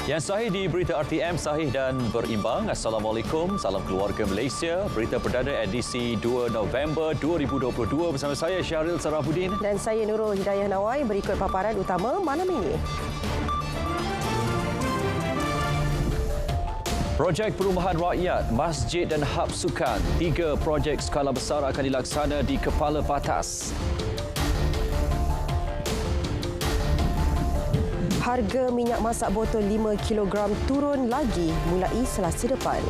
Yang sahih di Berita RTM, sahih dan berimbang. Assalamualaikum, salam keluarga Malaysia. Berita perdana edisi 2 November 2022 bersama saya Syahril Sarafuddin. Dan saya Nurul Hidayah Nawai. Berikut paparan utama malam ini. Projek perumahan rakyat, masjid dan hub sukan. 3 projek skala besar akan dilaksana di Kepala Batas. Harga minyak masak botol 5 kg turun lagi mulai Selasa depan.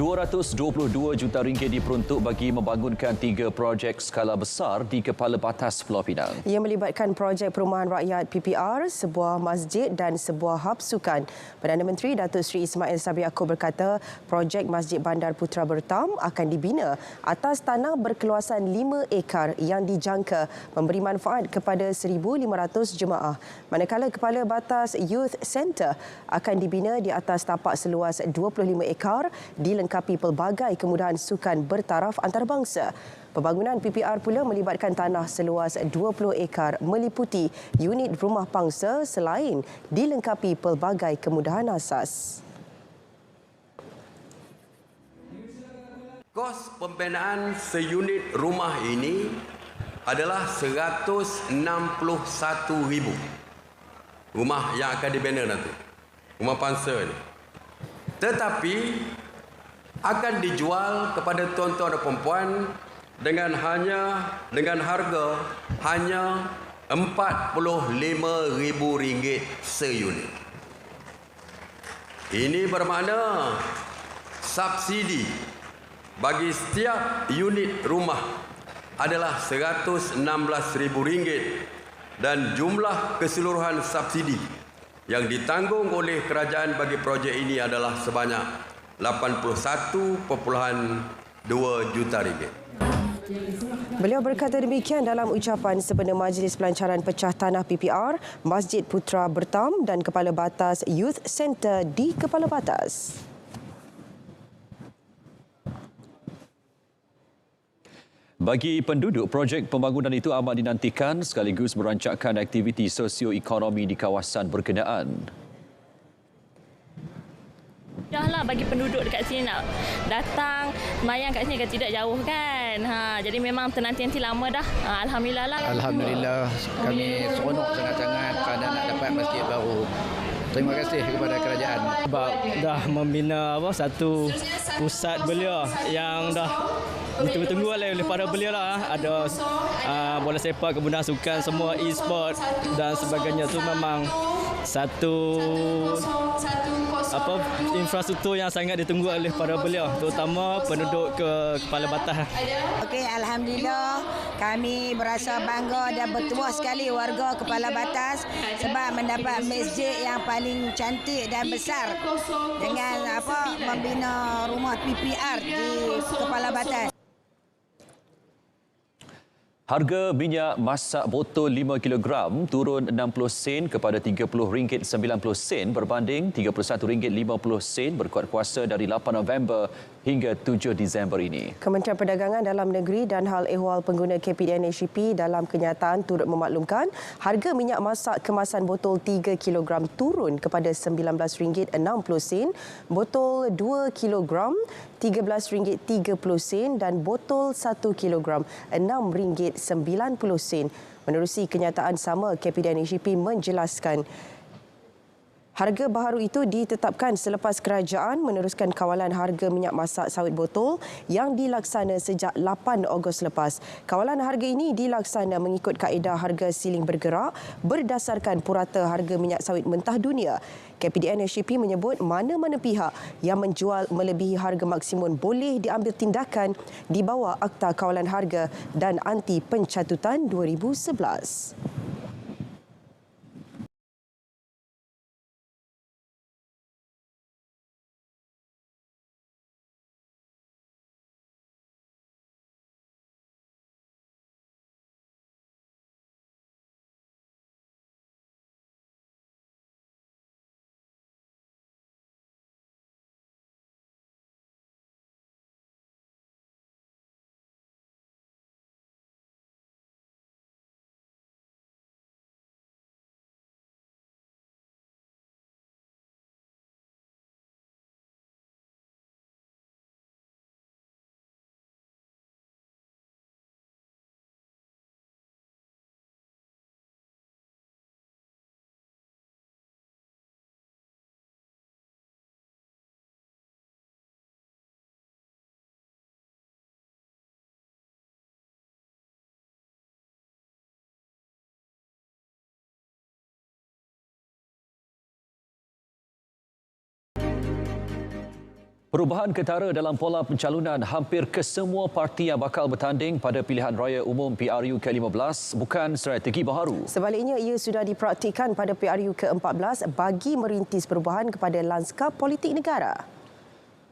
RM222 juta diperuntuk bagi membangunkan 3 projek skala besar di Kepala Batas Pulau Pinang. Ia melibatkan projek perumahan rakyat PPR, sebuah masjid dan sebuah hub sukan. Perdana Menteri Datuk Seri Ismail Sabri Yaakob berkata, projek Masjid Bandar Putra Bertam akan dibina atas tanah berkeluasan 5 ekar yang dijangka memberi manfaat kepada 1,500 jemaah. Manakala Kepala Batas Youth Centre akan dibina di atas tapak seluas 25 ekar dilengkapi pelbagai kemudahan sukan bertaraf antarabangsa. Pembangunan PPR pula melibatkan tanah seluas 20 ekar meliputi unit rumah pangsa selain dilengkapi pelbagai kemudahan asas. Kos pembinaan seunit rumah ini adalah RM161,000. Rumah yang akan dibina nanti. Rumah pangsa ini. Tetapi akan dijual kepada tuan-tuan dan puan-puan dengan harga hanya RM45,000 seunit. Ini bermakna subsidi bagi setiap unit rumah adalah RM116,000 dan jumlah keseluruhan subsidi yang ditanggung oleh kerajaan bagi projek ini adalah sebanyak RM81.2 juta. Beliau berkata demikian dalam ucapan sempena Majlis Pelancaran Pecah Tanah PPR, Masjid Putra Bertam dan Kepala Batas Youth Centre di Kepala Batas. Bagi penduduk, projek pembangunan itu amat dinantikan sekaligus merancangkan aktiviti sosio-ekonomi di kawasan berkenaan. Mudahlah bagi penduduk dekat sini nak datang sembahyang kat sini kan tidak jauh kan. Jadi memang tenanti-nanti lama dah. Alhamdulillah lah. Alhamdulillah kami seronok sangat-sangat kerana nak dapat masjid baru. Terima kasih kepada kerajaan. Sebab dah membina satu pusat belia yang dah ditunggu-tunggu oleh para belia lah. Ada bola sepak, kemudian sukan, semua e-sport dan sebagainya tu memang satu infrastruktur yang sangat ditunggu oleh para belia, terutama penduduk Kepala Batas. Okey, alhamdulillah kami berasa bangga dan bertuah sekali warga Kepala Batas sebab mendapat masjid yang paling cantik dan besar dengan membina rumah PPR di Kepala Batas. Harga minyak masak botol 5 kg turun 60 sen kepada RM30.90 berbanding RM31.50 berkuat kuasa dari 8 November hingga 7 Disember ini. Kementerian Perdagangan Dalam Negeri dan Hal Ehwal Pengguna KPDN HCP dalam kenyataan turut memaklumkan harga minyak masak kemasan botol 3 kg turun kepada RM19.60, botol 2 kg RM13.30 dan botol 1 kg RM6.90. Menerusi kenyataan sama, KPDN HCP menjelaskan harga baharu itu ditetapkan selepas kerajaan meneruskan kawalan harga minyak masak sawit botol yang dilaksana sejak 8 Ogos lepas. Kawalan harga ini dilaksana mengikut kaedah harga siling bergerak berdasarkan purata harga minyak sawit mentah dunia. KPDN HCP menyebut mana-mana pihak yang menjual melebihi harga maksimum boleh diambil tindakan di bawah Akta Kawalan Harga dan Anti Pencatutan 2011. Perubahan ketara dalam pola pencalonan hampir kesemua parti yang bakal bertanding pada pilihan raya umum PRU ke-15 bukan strategi baharu. Sebaliknya, ia sudah dipraktikkan pada PRU ke-14 bagi merintis perubahan kepada lanskap politik negara.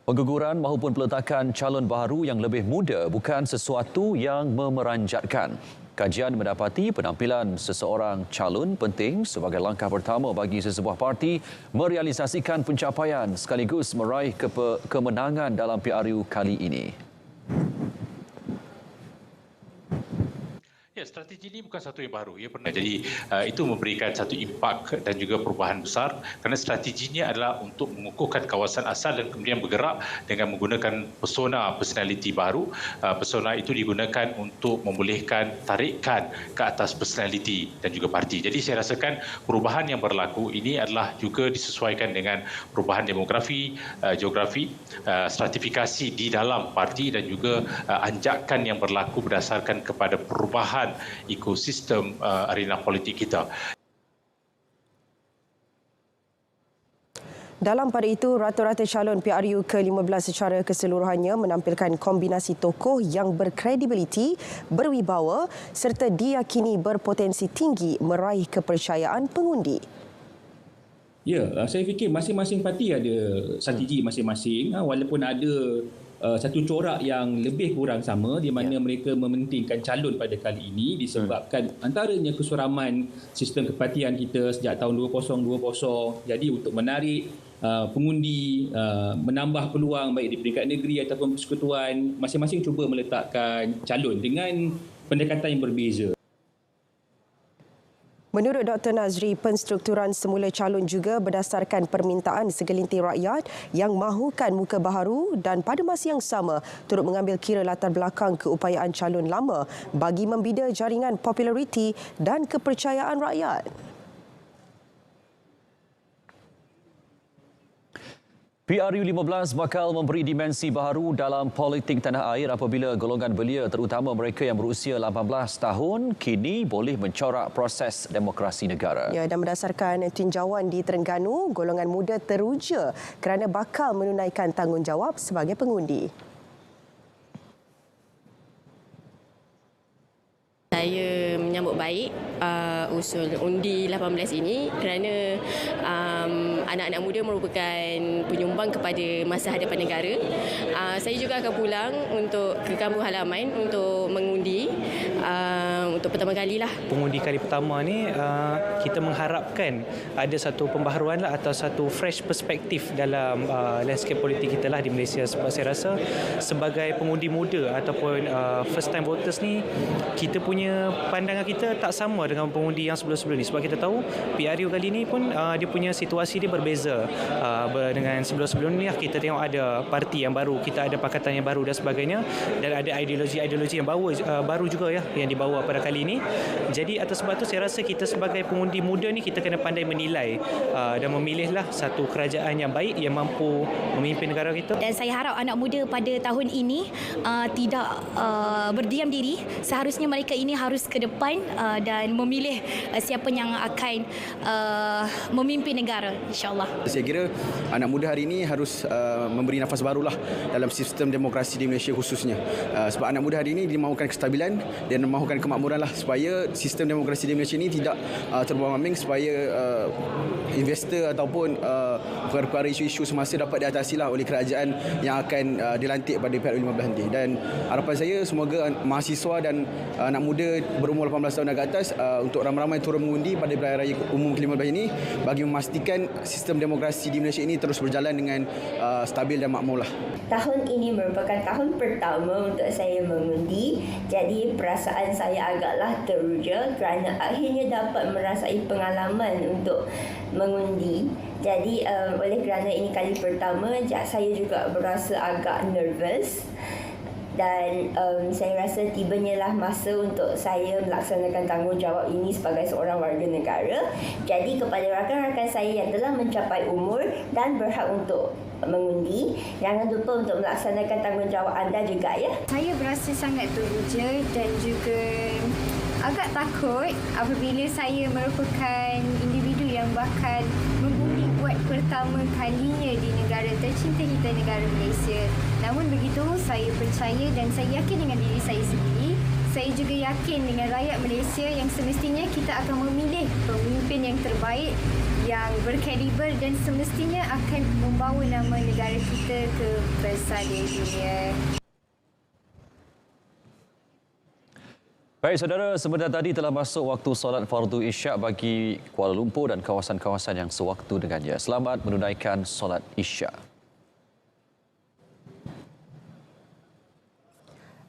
Pengguguran maupun peletakan calon baharu yang lebih muda bukan sesuatu yang memeranjatkan. Kajian mendapati penampilan seseorang calon penting sebagai langkah pertama bagi sesebuah parti merealisasikan pencapaian sekaligus meraih kemenangan dalam PRU kali ini. Ya, strategi ini bukan satu yang baru. Ia pernah jadi itu memberikan satu impak dan juga perubahan besar kerana strateginya adalah untuk mengukuhkan kawasan asal dan kemudian bergerak dengan menggunakan persona personality baru. Persona itu digunakan untuk membolehkan tarikan ke atas personality dan juga parti. Jadi saya rasakan perubahan yang berlaku ini adalah juga disesuaikan dengan perubahan demografi, geografi, stratifikasi di dalam parti dan juga anjakan yang berlaku berdasarkan kepada perubahan ekosistem arena politik kita. Dalam pada itu, rata-rata calon PRU ke-15 secara keseluruhannya menampilkan kombinasi tokoh yang berkredibiliti, berwibawa serta diyakini berpotensi tinggi meraih kepercayaan pengundi. Ya, saya fikir masing-masing parti ada strategi masing-masing, walaupun ada satu corak yang lebih kurang sama di mana mereka mementingkan calon pada kali ini disebabkan antaranya kesuraman sistem kepartian kita sejak tahun 2020. Jadi untuk menarik pengundi, menambah peluang baik di peringkat negeri ataupun persekutuan, masing-masing cuba meletakkan calon dengan pendekatan yang berbeza. Menurut Dr. Nazri, penstrukturan semula calon juga berdasarkan permintaan segelintir rakyat yang mahukan muka baharu dan pada masa yang sama turut mengambil kira latar belakang keupayaan calon lama bagi membina jaringan populariti dan kepercayaan rakyat. PRU 15 bakal memberi dimensi baharu dalam politik tanah air apabila golongan belia terutama mereka yang berusia 18 tahun kini boleh mencorak proses demokrasi negara. Ya, dan berdasarkan tinjauan di Terengganu, golongan muda teruja kerana bakal menunaikan tanggungjawab sebagai pengundi. Saya menyambut baik usul undi 18 ini kerana anak-anak muda merupakan penyumbang kepada masa hadapan negara. Saya juga akan pulang untuk ke kampung halaman untuk mengundi untuk pertama kalilah. Pengundi kali pertama ni kita mengharapkan ada satu pembaharuan lah atau satu fresh perspektif dalam landscape politik kita lah di Malaysia, sebab saya rasa sebagai pengundi muda ataupun first time voters ni kita punya pandangan kita tak sama dengan pengundi yang sebelum-sebelum ni, sebab kita tahu PRU kali ni pun dia punya situasi dia berbeza dengan sebelum-sebelum ni. Kita tengok ada parti yang baru, kita ada pakatan yang baru dan sebagainya, dan ada ideologi-ideologi yang baru juga ya yang dibawa pada kali ini. Jadi atas sebab tu saya rasa kita sebagai pengundi muda ni kita kena pandai menilai dan memilihlah satu kerajaan yang baik yang mampu memimpin negara kita. Dan saya harap anak muda pada tahun ini tidak berdiam diri. Seharusnya mereka ini harus ke depan dan memilih siapa yang akan memimpin negara, insyaAllah. Saya kira anak muda hari ini harus memberi nafas barulah dalam sistem demokrasi di Malaysia khususnya. Sebab anak muda hari ini dimahukan kestabilan dan mahukan kemakmuran lah, supaya sistem demokrasi di Malaysia ini tidak terbang-ambing, supaya investor ataupun perkara isu-isu semasa dapat diatasilah oleh kerajaan yang akan dilantik pada PRU 15 nanti. Dan harapan saya semoga mahasiswa dan anak muda berumur 18 tahun dan ke atas untuk ramai-ramai turun mengundi pada pilihan raya umum ke-15 ini bagi memastikan sistem demokrasi di Malaysia ini terus berjalan dengan stabil dan makmurlah. Tahun ini merupakan tahun pertama untuk saya mengundi, jadi perasaan saya agaklah teruja kerana akhirnya dapat merasai pengalaman untuk mengundi. Jadi oleh kerana ini kali pertama, saya juga berasa agak nervous. Dan saya rasa tibanya lah masa untuk saya melaksanakan tanggungjawab ini sebagai seorang warga negara. Jadi kepada rakan-rakan saya yang telah mencapai umur dan berhak untuk mengundi, jangan lupa untuk melaksanakan tanggungjawab anda juga ya. Saya berasa sangat teruja dan juga agak takut apabila saya merupakan individu yang bakal mengundi buat pertama kalinya di negara tercinta kita, negara Malaysia. Namun begitu, saya percaya dan saya yakin dengan diri saya sendiri. Saya juga yakin dengan rakyat Malaysia yang semestinya kita akan memilih pemimpin yang terbaik, yang berkaliber dan semestinya akan membawa nama negara kita ke pesada dunia. Baik saudara, sebentar tadi telah masuk waktu solat fardu isyak bagi Kuala Lumpur dan kawasan-kawasan yang sewaktu dengannya. Selamat menunaikan solat isyak.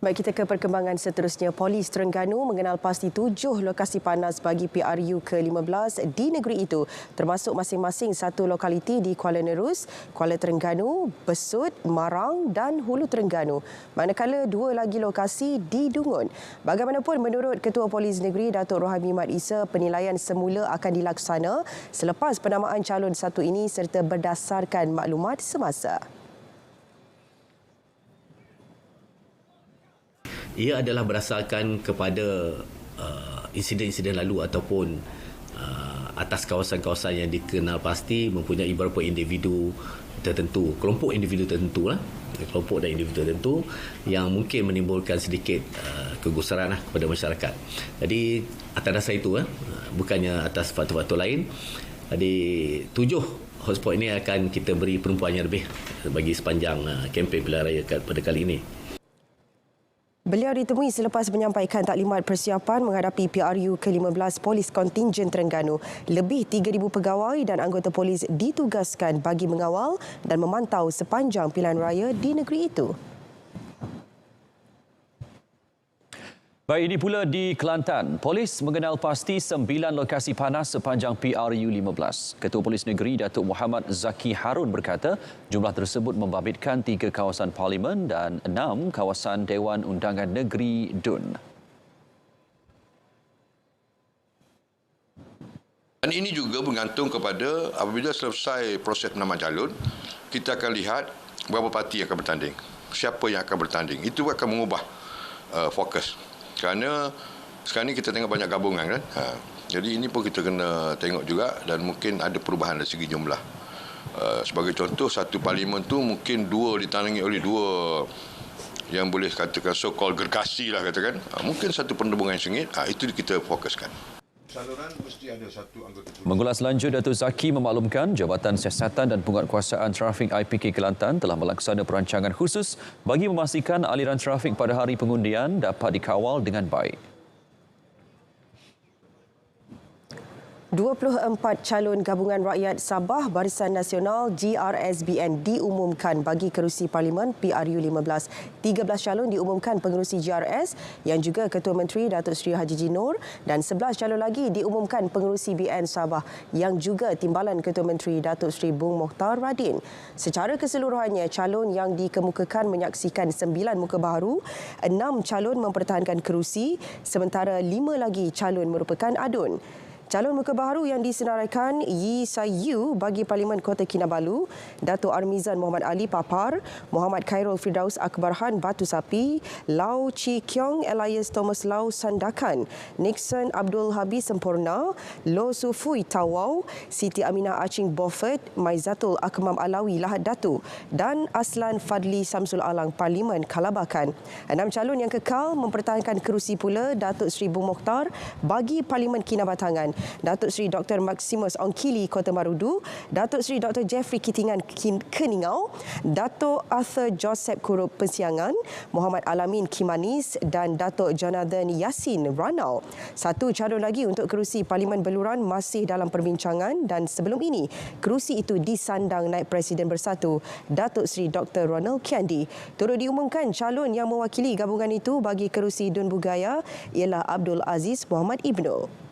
Baik, kita ke perkembangan seterusnya. Polis Terengganu mengenal pasti 7 lokasi panas bagi PRU ke-15 di negeri itu, termasuk masing-masing satu lokaliti di Kuala Nerus, Kuala Terengganu, Besut, Marang dan Hulu Terengganu. Manakala 2 lagi lokasi di Dungun. Bagaimanapun, menurut Ketua Polis Negeri Datuk Rohami Mat Isa, penilaian semula akan dilaksana selepas penamaan calon satu ini serta berdasarkan maklumat semasa. Ia adalah berdasarkan kepada insiden-insiden lalu ataupun atas kawasan-kawasan yang dikenal pasti mempunyai beberapa individu tertentu, kelompok individu tertentu lah, kelompok dan individu tertentu yang mungkin menimbulkan sedikit kegusaran kepada masyarakat. Jadi atas dasar itu, bukannya atas faktor-faktor lain. Jadi 7 hotspot ini akan kita beri penumpuan yang lebih bagi sepanjang kempen pilihan raya pada kali ini. Beliau ditemui selepas menyampaikan taklimat persiapan menghadapi PRU ke-15 Polis Kontingen Terengganu. Lebih 3,000 pegawai dan anggota polis ditugaskan bagi mengawal dan memantau sepanjang pilihan raya di negeri itu. Baik, ini pula di Kelantan. Polis mengenal pasti 9 lokasi panas sepanjang PRU 15. Ketua Polis Negeri Datuk Muhammad Zaki Harun berkata jumlah tersebut membabitkan 3 kawasan parlimen dan 6 kawasan Dewan Undangan Negeri DUN. Dan ini juga bergantung kepada apabila selesai proses penamaan calon, kita akan lihat berapa parti yang akan bertanding, siapa yang akan bertanding. Itu akan mengubah fokus. Kerana sekarang ni kita tengok banyak gabungan kan. Jadi ini pun kita kena tengok juga dan mungkin ada perubahan dari segi jumlah. Sebagai contoh, satu parlimen tu mungkin 2 ditandangi oleh 2 yang boleh katakan so-called gergasi lah katakan. Mungkin satu penembungan yang sengit, itu kita fokuskan. Saluran mesti ada satu anggota. Mengulas lanjut, Datuk Zaki memaklumkan Jabatan Siasatan dan Penguatkuasaan Trafik IPK Kelantan telah melaksana perancangan khusus bagi memastikan aliran trafik pada hari pengundian dapat dikawal dengan baik. 24 calon Gabungan Rakyat Sabah Barisan Nasional GRSBN diumumkan bagi kerusi Parlimen PRU 15. 13 calon diumumkan pengerusi GRS yang juga Ketua Menteri Datuk Seri Haji Jinur dan 11 calon lagi diumumkan pengerusi BN Sabah yang juga Timbalan Ketua Menteri Datuk Seri Bung Mokhtar Radin. Secara keseluruhannya, calon yang dikemukakan menyaksikan 9 muka baharu, 6 calon mempertahankan kerusi sementara 5 lagi calon merupakan adun. Calon muka baharu yang disenaraikan Yi Sayu bagi Parlimen Kota Kinabalu, Datuk Armizan Muhammad Ali Papar, Muhammad Khairul Firdaus Akbarhan Batu Sapi, Lau Chi Kiong Elias Thomas Lau Sandakan, Nixon Abdul Habis Sempurna, Lo Sufui Tawau, Siti Aminah Acing Beaufort, Maizatul Akmam Alawi Lahad Datu dan Aslan Fadli Samsul Alang Parlimen Kalabakan. 6 calon yang kekal mempertahankan kerusi pula Datuk Seri Bung Mokhtar bagi Parlimen Kinabatangan, Datuk Seri Dr. Maximus Ongkili Kota Marudu, Datuk Seri Dr. Jeffrey Kitingan Keningau, Datuk Arthur Joseph Kurup Pensiangan, Muhammad Alamin Kimanis dan Datuk Jonathan Yasin Ranau. 1 calon lagi untuk kerusi Parlimen Beluran masih dalam perbincangan dan sebelum ini kerusi itu disandang Naib Presiden Bersatu Datuk Seri Dr. Ronald Kiandi. Turut diumumkan calon yang mewakili gabungan itu bagi kerusi Dun Bugaya ialah Abdul Aziz Muhammad Ibnu.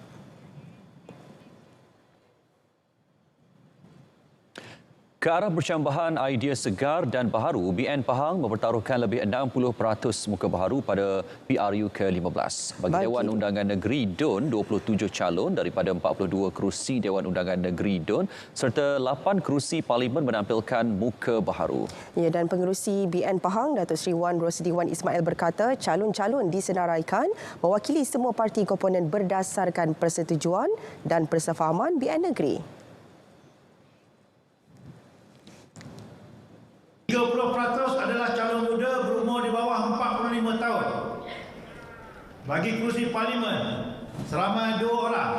Ke arah percambahan idea segar dan baharu, BN Pahang mempertaruhkan lebih 60% muka baharu pada PRU ke-15. Bagi Dewan Undangan Negeri DUN, 27 calon daripada 42 kerusi Dewan Undangan Negeri DUN serta 8 kerusi Parlimen menampilkan muka baharu. Ya, dan pengerusi BN Pahang, Datuk Seri Wan Rosidi Wan Ismail berkata calon-calon disenaraikan mewakili semua parti komponen berdasarkan persetujuan dan persefahaman BN Negeri. 30% adalah calon muda berumur di bawah 45 tahun. Bagi kursi parlimen, seramai 2 orang.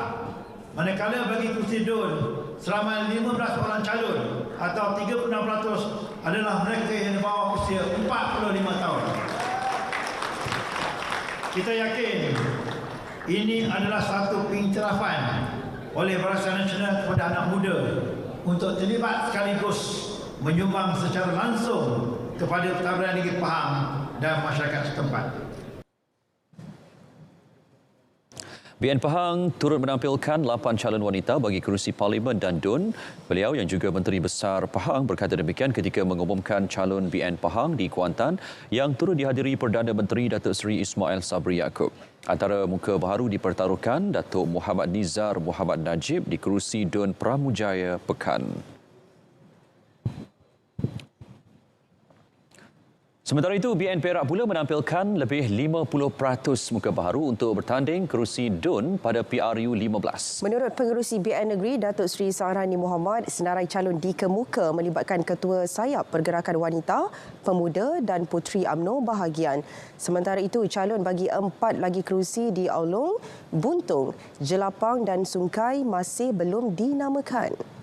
Manakala bagi kursi DUN, seramai 15 orang calon atau 36% adalah mereka yang di bawah usia 45 tahun. Kita yakin ini adalah satu pengiktirafan oleh Barisan Nasional kepada anak muda untuk terlibat sekaligus menyumbang secara langsung kepada Pentadbiran Negeri Pahang dan masyarakat setempat. BN Pahang turut menampilkan 8 calon wanita bagi kerusi Parlimen dan DUN. Beliau yang juga Menteri Besar Pahang berkata demikian ketika mengumumkan calon BN Pahang di Kuantan yang turut dihadiri Perdana Menteri Datuk Seri Ismail Sabri Yaakob. Antara muka baharu dipertaruhkan Datuk Muhammad Nizar Muhammad Najib di kerusi DUN Pramujaya Pekan. Sementara itu, BN Perak pula menampilkan lebih 50% muka baharu untuk bertanding kerusi DUN pada PRU 15. Menurut Pengerusi BN Negeri, Datuk Seri Sahrani Muhammad, senarai calon dikemuka melibatkan Ketua Sayap Pergerakan Wanita, Pemuda dan Puteri UMNO bahagian. Sementara itu, calon bagi 4 lagi kerusi di Aulung, Buntung, Jelapang dan Sungai masih belum dinamakan.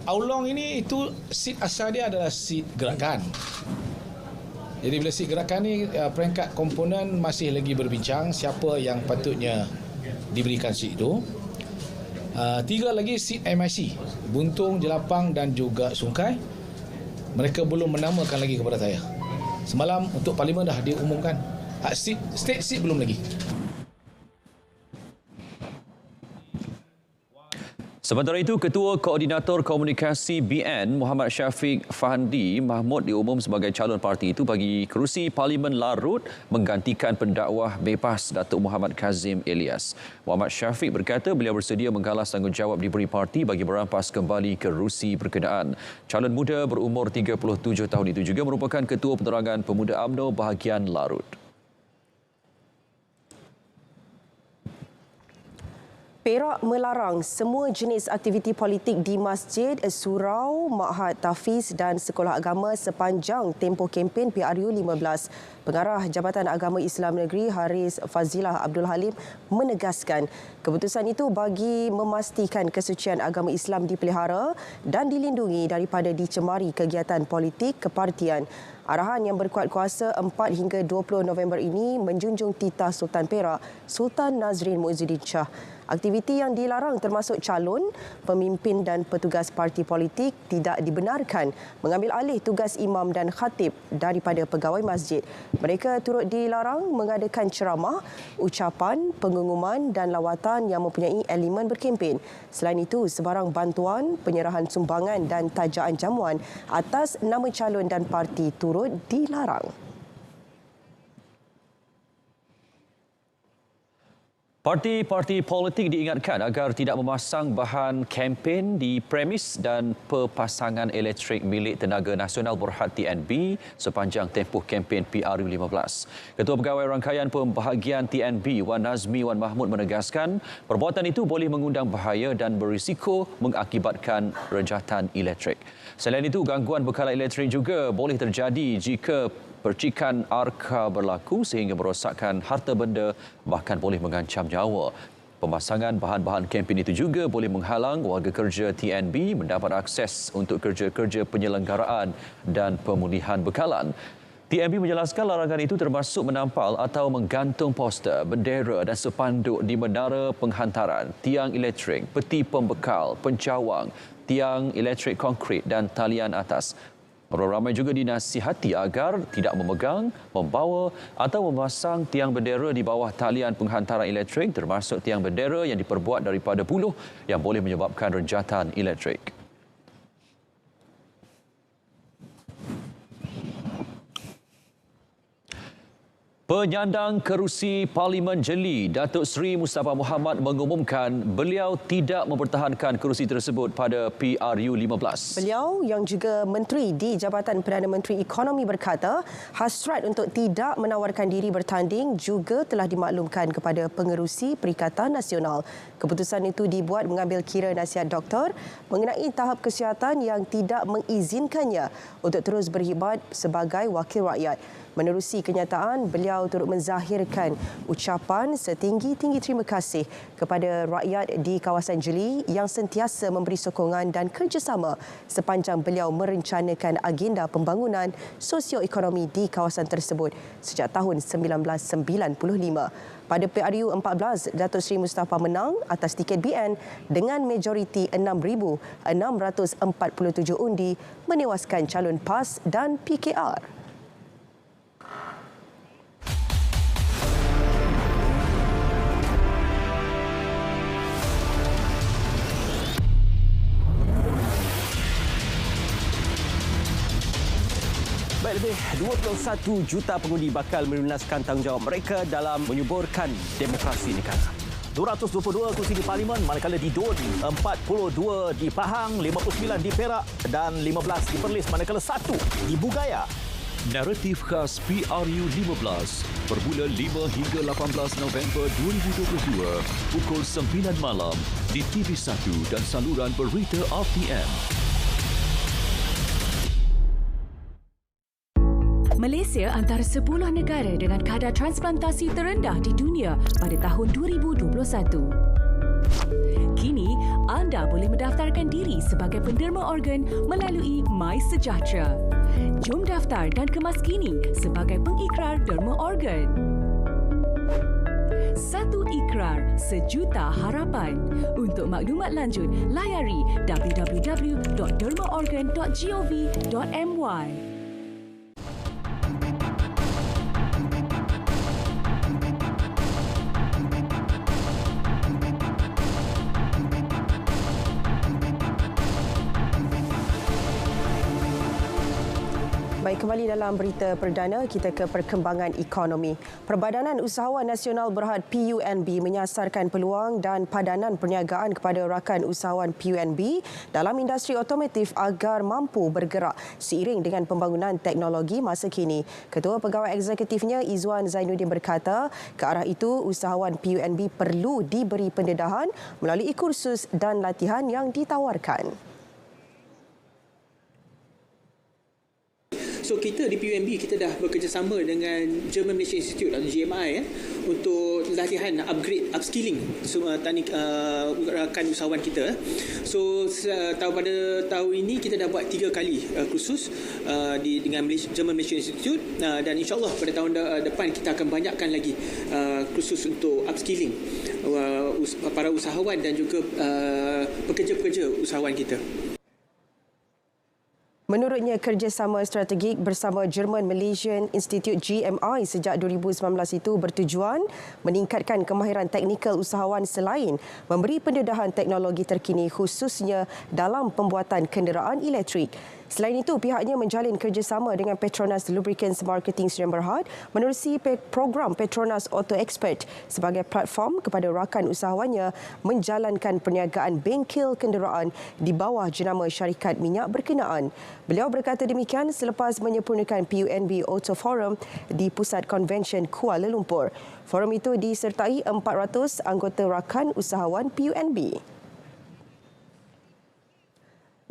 Aulong ini itu seat asal dia adalah seat gerakan. Jadi bila seat gerakan ni peringkat komponen masih lagi berbincang siapa yang patutnya diberikan seat itu. 3 lagi seat MIC, Buntung, Jelapang dan juga Sungai. Mereka belum menamakan lagi kepada saya. Semalam untuk parlimen dah diumumkan. State seat belum lagi. Sementara itu, Ketua Koordinator Komunikasi BN Muhammad Syafiq Fandi Mahmud diumum sebagai calon parti itu bagi kerusi Parlimen Larut menggantikan pendakwah bebas Datuk Muhammad Kazim Elias. Muhammad Syafiq berkata beliau bersedia menggalas tanggungjawab diberi parti bagi merampas kembali kerusi berkenaan. Calon muda berumur 37 tahun itu juga merupakan Ketua Penerangan Pemuda UMNO bahagian Larut. Perak melarang semua jenis aktiviti politik di masjid, surau, ma'had tahfiz dan sekolah agama sepanjang tempoh kempen PRU 15. Pengarah Jabatan Agama Islam Negeri Haris Fazilah Abdul Halim menegaskan keputusan itu bagi memastikan kesucian agama Islam dipelihara dan dilindungi daripada dicemari kegiatan politik kepartian. Arahan yang berkuat kuasa 4 hingga 20 November ini menjunjung titah Sultan Perak, Sultan Nazrin Muizzuddin Shah. Aktiviti yang dilarang termasuk calon, pemimpin dan petugas parti politik tidak dibenarkan mengambil alih tugas imam dan khatib daripada pegawai masjid. Mereka turut dilarang mengadakan ceramah, ucapan, pengumuman dan lawatan yang mempunyai elemen berkempen. Selain itu, sebarang bantuan, penyerahan sumbangan dan tajaan jamuan atas nama calon dan parti turut dilarang. Parti-parti politik diingatkan agar tidak memasang bahan kempen di premis dan perpasangan elektrik milik Tenaga Nasional Berhad TNB sepanjang tempoh kempen PRU 15. Ketua Pegawai Rangkaian Pembahagian TNB Wan Nazmi Wan Mahmud menegaskan perbuatan itu boleh mengundang bahaya dan berisiko mengakibatkan rejatan elektrik. Selain itu, gangguan bekalan elektrik juga boleh terjadi jika percikan arka berlaku sehingga merosakkan harta benda bahkan boleh mengancam nyawa. Pemasangan bahan-bahan kempen itu juga boleh menghalang warga kerja TNB mendapat akses untuk kerja-kerja penyelenggaraan dan pemulihan bekalan. TNB menjelaskan larangan itu termasuk menampal atau menggantung poster, bendera dan sepanduk di menara penghantaran, tiang elektrik, peti pembekal, pencawang, tiang elektrik konkrit dan talian atas. Ramai juga dinasihati agar tidak memegang, membawa atau memasang tiang bendera di bawah talian penghantaran elektrik termasuk tiang bendera yang diperbuat daripada buluh yang boleh menyebabkan rejatan elektrik. Penyandang kerusi Parlimen Jeli, Datuk Seri Mustafa Mohamad mengumumkan beliau tidak mempertahankan kerusi tersebut pada PRU 15. Beliau yang juga Menteri di Jabatan Perdana Menteri Ekonomi berkata hasrat untuk tidak menawarkan diri bertanding juga telah dimaklumkan kepada pengerusi Perikatan Nasional. Keputusan itu dibuat mengambil kira nasihat doktor mengenai tahap kesihatan yang tidak mengizinkannya untuk terus berkhidmat sebagai wakil rakyat. Menerusi kenyataan, beliau turut menzahirkan ucapan setinggi-tinggi terima kasih kepada rakyat di kawasan Jeli yang sentiasa memberi sokongan dan kerjasama sepanjang beliau merencanakan agenda pembangunan sosioekonomi di kawasan tersebut sejak tahun 1995. Pada PRU 14, Datuk Seri Mustafa menang atas tiket BN dengan majoriti 6,647 undi menewaskan calon PAS dan PKR. Baik, lebih 21 juta pengundi bakal melunaskan tanggungjawab mereka dalam menyuburkan demokrasi negara. 222 kursi di Parlimen, manakala di DUN 42 di Pahang, 59 di Perak dan 15 di Perlis, manakala 1 di Bugaya. Naratif khas PRU 15 bermula 5 hingga 18 November 2022 pukul 9 malam di TV1 dan saluran berita RTM. Malaysia antara 10 negara dengan kadar transplantasi terendah di dunia pada tahun 2021. Kini, anda boleh mendaftarkan diri sebagai penderma organ melalui MySejahtera. Jom daftar dan kemaskini sebagai pengikrar derma organ. Satu ikrar, sejuta harapan. Untuk maklumat lanjut, layari www.dermaorgan.gov.my. Baik, kembali dalam berita perdana, kita ke perkembangan ekonomi. Perbadanan Usahawan Nasional Berhad PUNB menyasarkan peluang dan padanan perniagaan kepada rakan usahawan PUNB dalam industri otomotif agar mampu bergerak seiring dengan pembangunan teknologi masa kini. Ketua Pegawai Eksekutifnya Izzuan Zainuddin berkata, ke arah itu usahawan PUNB perlu diberi pendedahan melalui kursus dan latihan yang ditawarkan. So kita di PUNB kita dah bekerjasama dengan German Malaysia Institute atau GMI untuk latihan upskilling semua rakan usahawan kita. So pada tahun ini kita dah buat 3 kali kursus dengan German Malaysia Institute dan insyaAllah pada tahun depan kita akan banyakkan lagi kursus untuk upskilling para usahawan dan juga pekerja-pekerja usahawan kita. Menurutnya, kerjasama strategik bersama German Malaysian Institute GMI sejak 2019 itu bertujuan meningkatkan kemahiran teknikal usahawan selain memberi pendedahan teknologi terkini khususnya dalam pembuatan kenderaan elektrik. Selain itu, pihaknya menjalin kerjasama dengan Petronas Lubricants Marketing Sdn Bhd menerusi program Petronas Auto Expert sebagai platform kepada rakan usahawannya menjalankan perniagaan bengkel kenderaan di bawah jenama syarikat minyak berkenaan. Beliau berkata demikian selepas menyempurnakan PUNB Auto Forum di Pusat Konvensyen Kuala Lumpur. Forum itu disertai 400 anggota rakan usahawan PUNB.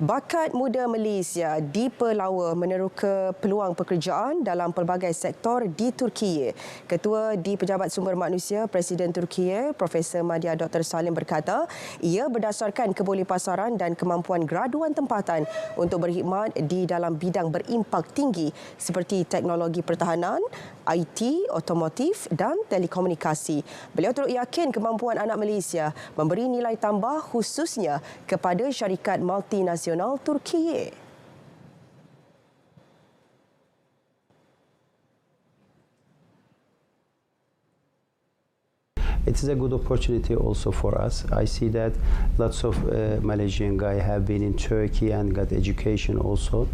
Bakat muda Malaysia dipelawa meneroka peluang pekerjaan dalam pelbagai sektor di Turkiye. Ketua di Pejabat Sumber Manusia Presiden Turkiye, Profesor Madya Dr. Salim berkata, ia berdasarkan kebolehpasaran dan kemampuan graduan tempatan untuk berkhidmat di dalam bidang berimpak tinggi seperti teknologi pertahanan, IT, otomotif dan telekomunikasi. Beliau turut yakin kemampuan anak Malaysia memberi nilai tambah khususnya kepada syarikat multinasional Turkiye. it is a good opportunity also for us. I see that lots of Malaysian guys have been in Turkey and got education also,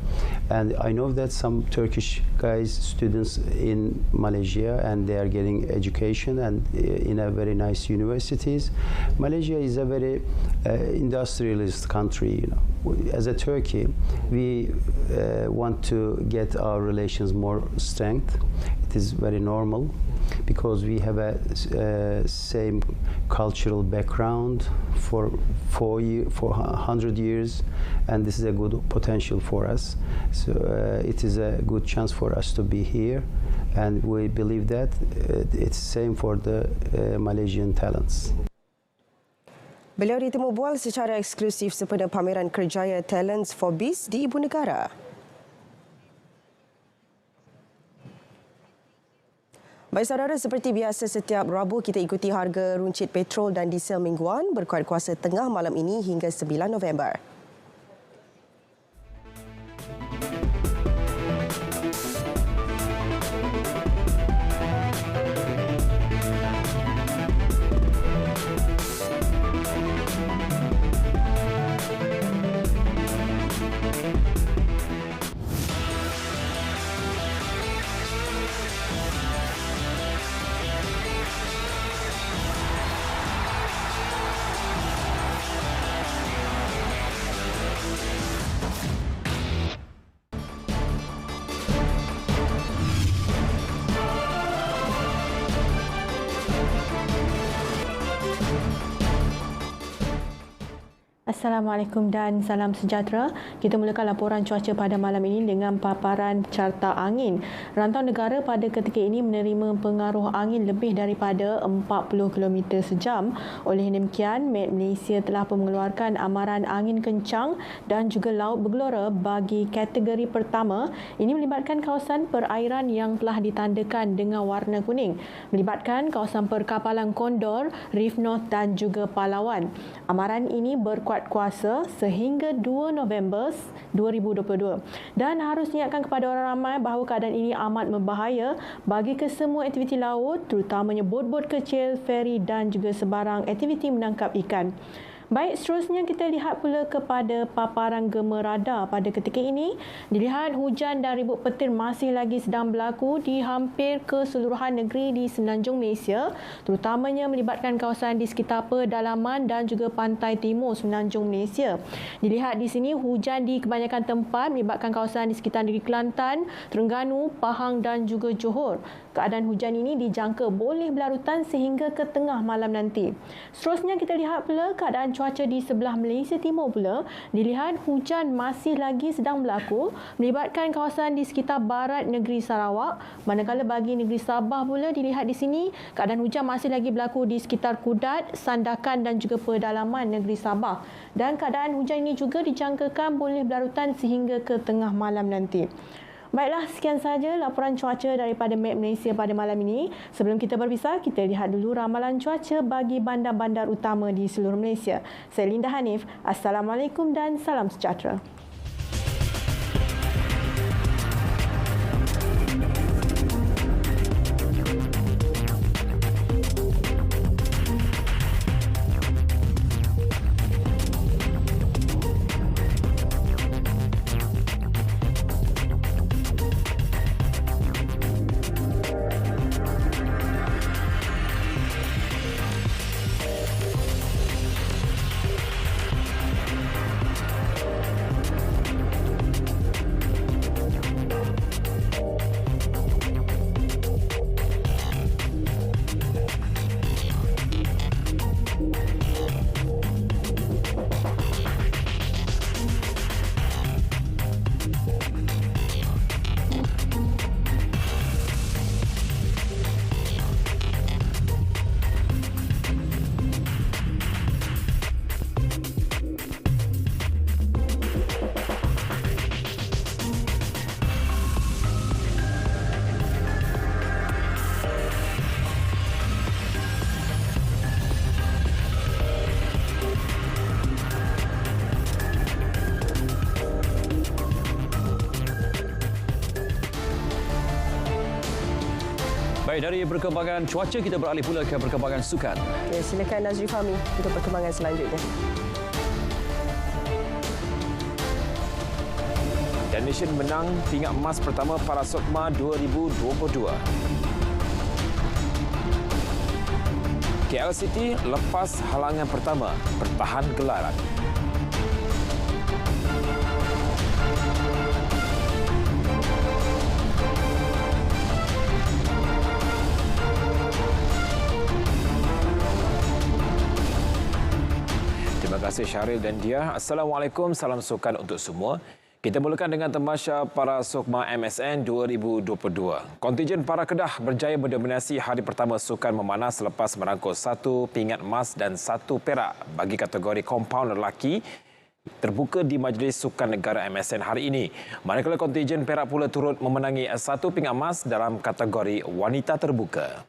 and I know that some Turkish guys, students in Malaysia, and they are getting education and in a very nice universities. Malaysia is a very industrialist country, you know. As a Turkey, we want to get our relations more strength. It is very normal because we have a same cultural background for 100 years, and this is a good potential for us. So it is a good chance for us to be here, and we believe that it's same for the Malaysian talents. Beliau ditemu bual secara eksklusif sempena pameran kerjaya Talents for Biz di Ibu Negara. Baik saudara, seperti biasa setiap Rabu kita ikuti harga runcit petrol dan diesel mingguan berkuat kuasa tengah malam ini hingga 9 November. Assalamualaikum dan salam sejahtera. Kita mulakan laporan cuaca pada malam ini dengan paparan carta angin. Rantau negara pada ketika ini menerima pengaruh angin lebih daripada 40 km sejam. Oleh demikian, Met Malaysia telah mengeluarkan amaran angin kencang dan juga laut bergelora bagi kategori pertama. Ini melibatkan kawasan perairan yang telah ditandakan dengan warna kuning, melibatkan kawasan perkapalan Kondor, Reef North dan juga Palawan. Amaran ini berkuat kuasa sehingga 2 November 2022 dan harus diingatkan kepada orang ramai bahawa keadaan ini amat berbahaya bagi kesemua aktiviti laut, terutamanya bot-bot kecil, feri dan juga sebarang aktiviti menangkap ikan. Baik, seterusnya kita lihat pula kepada paparan gema radar. Pada ketika ini, dilihat hujan dan ribut petir masih lagi sedang berlaku di hampir keseluruhan negeri di Semenanjung Malaysia, terutamanya melibatkan kawasan di sekitar pedalaman dan juga pantai timur Semenanjung Malaysia. Dilihat di sini, hujan di kebanyakan tempat melibatkan kawasan di sekitar negeri Kelantan, Terengganu, Pahang dan juga Johor. Keadaan hujan ini dijangka boleh berlarutan sehingga ke tengah malam nanti. Seterusnya kita lihat pula keadaan cuaca di sebelah Malaysia Timur pula. Dilihat hujan masih lagi sedang berlaku melibatkan kawasan di sekitar barat negeri Sarawak. Manakala bagi negeri Sabah pula dilihat di sini keadaan hujan masih lagi berlaku di sekitar Kudat, Sandakan dan juga pedalaman negeri Sabah. Dan keadaan hujan ini juga dijangkakan boleh berlarutan sehingga ke tengah malam nanti. Baiklah, sekian sahaja laporan cuaca daripada Met Malaysia pada malam ini. Sebelum kita berpisah, kita lihat dulu ramalan cuaca bagi bandar-bandar utama di seluruh Malaysia. Saya Linda Hanif. Assalamualaikum dan salam sejahtera. Baik, dari perkembangan cuaca kita beralih pula ke perkembangan sukan. Ya, silakan Nazri Fahmi untuk perkembangan selanjutnya. Dan Nation menang pingat emas pertama para Sokma 2022. KL City lepas halangan pertama bertahan gelaran. Terima kasih Syaril dan Dia. Assalamualaikum, salam sukan untuk semua. Kita mulakan dengan tamasya para Sokma MSN 2022. Kontingen para Kedah berjaya mendominasi hari pertama sukan memanas selepas merangkul 1 pingat emas dan 1 perak bagi kategori kompaun lelaki terbuka di Majlis Sukan Negara MSN hari ini. Manakala kontingen perak pula turut memenangi 1 pingat emas dalam kategori wanita terbuka.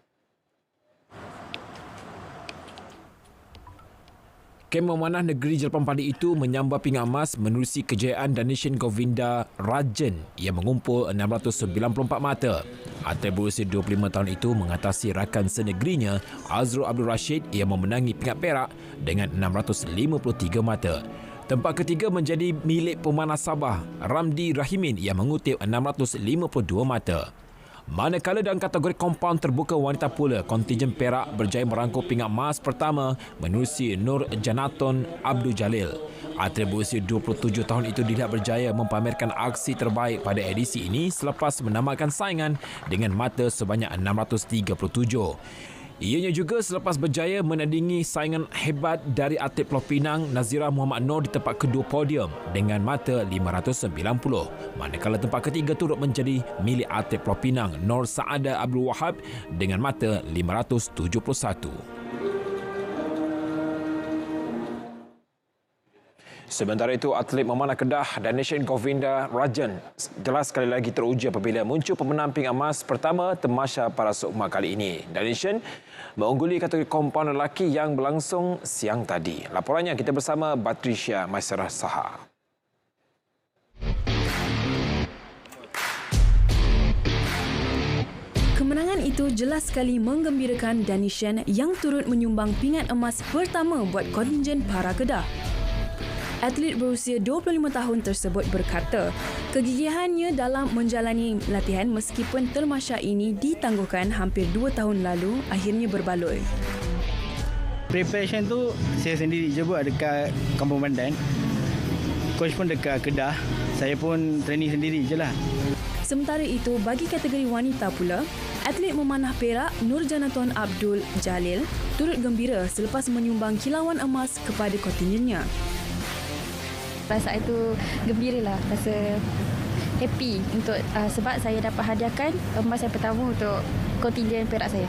Kem memanah negeri Jelapang Padi itu menyambar pingat emas menerusi kejayaan Danishan Govinda Rajan yang mengumpul 694 mata. Atlet berusia 25 tahun itu mengatasi rakan senegerinya Azrul Abdul Rashid yang memenangi pingat perak dengan 653 mata. Tempat ketiga menjadi milik pemanas Sabah Ramdi Rahimin yang mengutip 652 mata. Manakala dalam kategori kompaun terbuka wanita pula, kontingen perak berjaya merangkul pingat emas pertama menerusi Nur Janaton Abdul Jalil. Atlet berusia 27 tahun itu dilihat berjaya mempamerkan aksi terbaik pada edisi ini selepas menamatkan saingan dengan mata sebanyak 637. Ianya juga selepas berjaya menandingi saingan hebat dari atlet Pulau Pinang Nazira Muhammad Noor di tempat kedua podium dengan mata 590. Manakala tempat ketiga turut menjadi milik atlet Pulau Pinang Nur Saada Abdul Wahab dengan mata 571. Sementara itu, atlet memanah Kedah Danishan Govinda Rajan jelas sekali lagi teruji apabila muncul pemenang pingat emas pertama tamasya para Sokma kali ini. Danishan mengungguli kategori kompaun lelaki yang berlangsung siang tadi. Laporannya kita bersama Batrisya Maisarah Saha. Kemenangan itu jelas sekali menggembirakan Danishan yang turut menyumbang pingat emas pertama buat kontingen para Kedah. Atlet berusia 25 tahun tersebut berkata, kegigihannya dalam menjalani latihan meskipun tamasya ini ditangguhkan hampir 2 tahun lalu akhirnya berbaloi. Preparation tu saya sendiri je buat dekat Kampung Pandan. Coach pun dekat Kedah. Saya pun training sendiri je lah. Sementara itu, bagi kategori wanita pula, atlet memanah perak Nur Janaton Abdul Jalil turut gembira selepas menyumbang kilauan emas kepada kontingennya. Perasaan itu gembira lah, rasa happy untuk sebab saya dapat hadiahkan emas yang pertama untuk kontingen perak saya.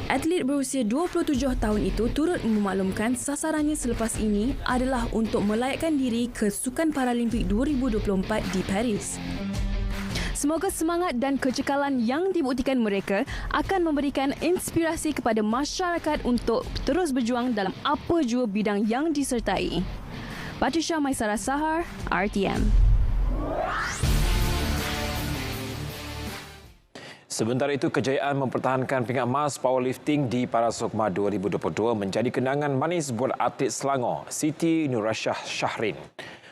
Atlet berusia 27 tahun itu turut memaklumkan sasarannya selepas ini adalah untuk melayakkan diri ke Sukan Paralimpik 2024 di Paris. Semoga semangat dan kecekalan yang dibuktikan mereka akan memberikan inspirasi kepada masyarakat untuk terus berjuang dalam apa jua bidang yang disertai. Batrisya Maisarah Sahar, RTM. Sementara itu, kejayaan mempertahankan pingat emas powerlifting di Para Sokma 2022 menjadi kenangan manis buat atlet Selangor, Siti Nurashah Shahrin.